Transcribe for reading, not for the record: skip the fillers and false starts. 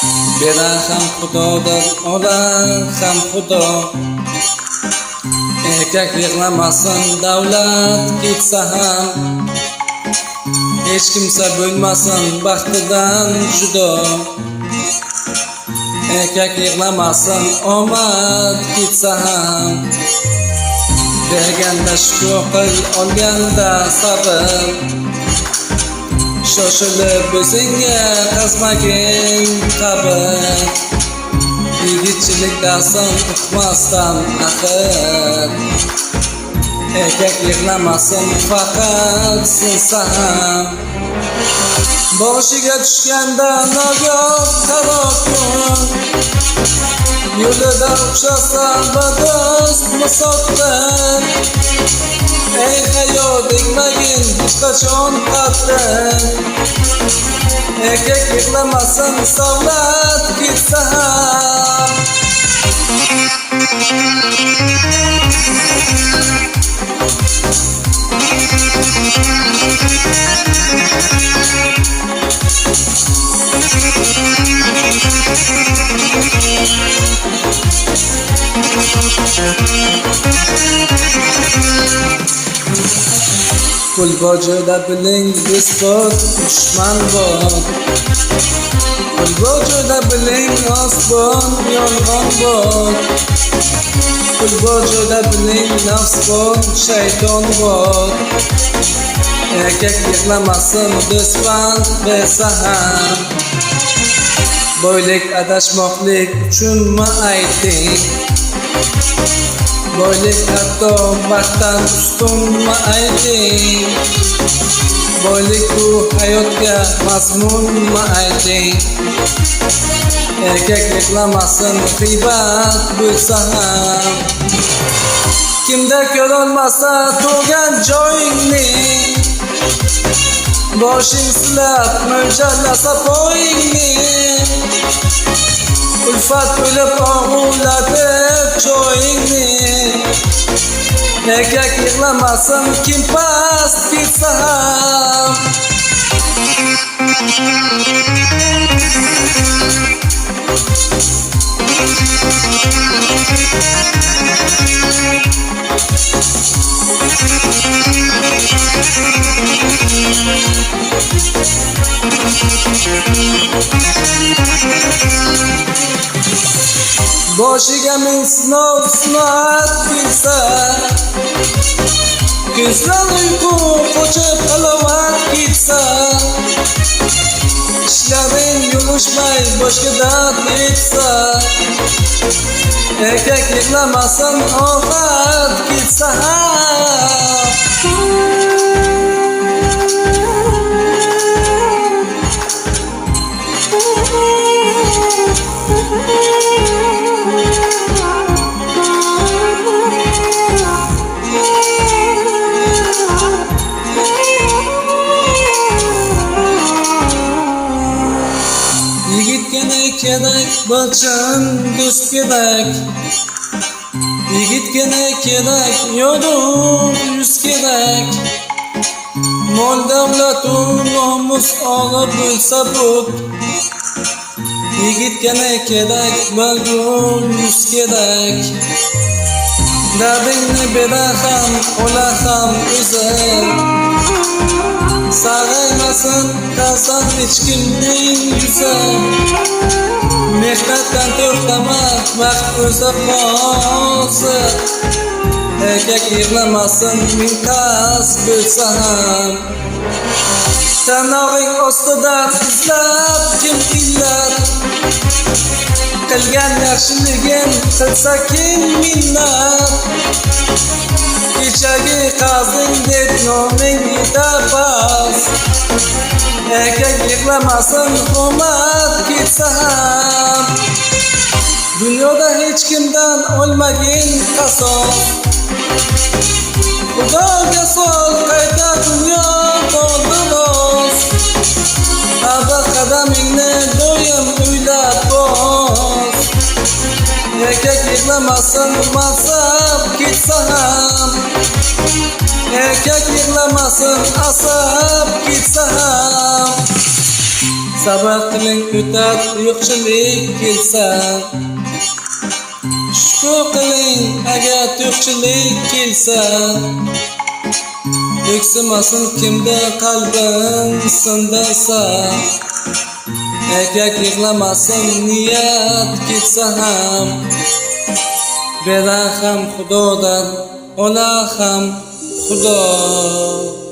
Bera ham Xudodir, ola ham Xudo. Erkak yig'lamasin, davlat ketsa ham, hech kimsa bo'lmasin baxtidan judo. Erkak yig'lamasin, omad ketsa ham, berganda shukr qil, olganda sabr. Shoshilib o'zingga qazmagin qabr. Yigitchilik darsin uqmasdan axir. Erkak yig'lamasin, faqat sinsa ham, boshiga tushganda nogoh qaror kun. Yo'lida uchrasa badost musoddir. Ey hayot degmagin hech qachon qattiq. Erkak yig'lamasin, savlat ketsa ham. Pul bor joyda biling, do'st bor, dushman bor. Pul bor joyda biling, ost bor, yolg'on bor. Pul bor joyda biling, nafs bor, shayton bor. Erkak yig'lamasin, do'st pand bersa ham. Boylik adashmoqlik uchunmi ayting? Boylik hatto baxtdan ustunmi ayting? Boylik bu hayotga mazmunmi ayting? Erkak yig'lamasin, g'iybat bo'lsa ham. Kimda ko'rolmasa tug'gan joyingni, boshing silab mo'ljallasa poyingni. Ulfat bo'lib og'ulatib joyingni. Erkak yig'lamasin, kim past ketsa ham. Boshiga ming sinov sinoat kelsa, ko'zdan uyqu qochib halovat ketsa, ishlaring yumushmay boshga dard yetsa, erkak yig'lamasin, ofat ketsa ham. Yigitga ne kerak, barchan do'st kerak. Yigitga ne kerak, yorug' yuz kerak. Mol davlatu nomus olib bo'lsa but. Yigitga ne kerak, bargur yuz kerak. Dardingni bera ham, ola ham o'zim. Saraymasin qalsan hech kimning yuzi. Mehnatdan to'xtamak vaqt o'zi hozir. Erkak yig'lamasin, ming qas bo'lsa ham. Tanog'ing ostidan izlab kim illat. Qilgan yaxshiligin qilsa kim minnat. Kechagi qazing deb noming yetapas. Erkak yig'lamasin, omad ketsa ham. Dunyoda hech kimdan olmagin qasos. Xudoga sol qayta dunyo bo'ldiros. Har bir qadamingni doim o'ylab bos. Erkak yig'lamasin, mansab ketsa ham. Erkak yig'lamasin, asab ketsa ham. sabr qiling o'tar yo'qchilik kelsa, shukr qiling agar yo'qchilik kelsa. O'ksimasin kimda qalbim sindasa, erkak yig'lamasin niyat ketsa ham. Bera ham Xudodan, ona ham Xudo.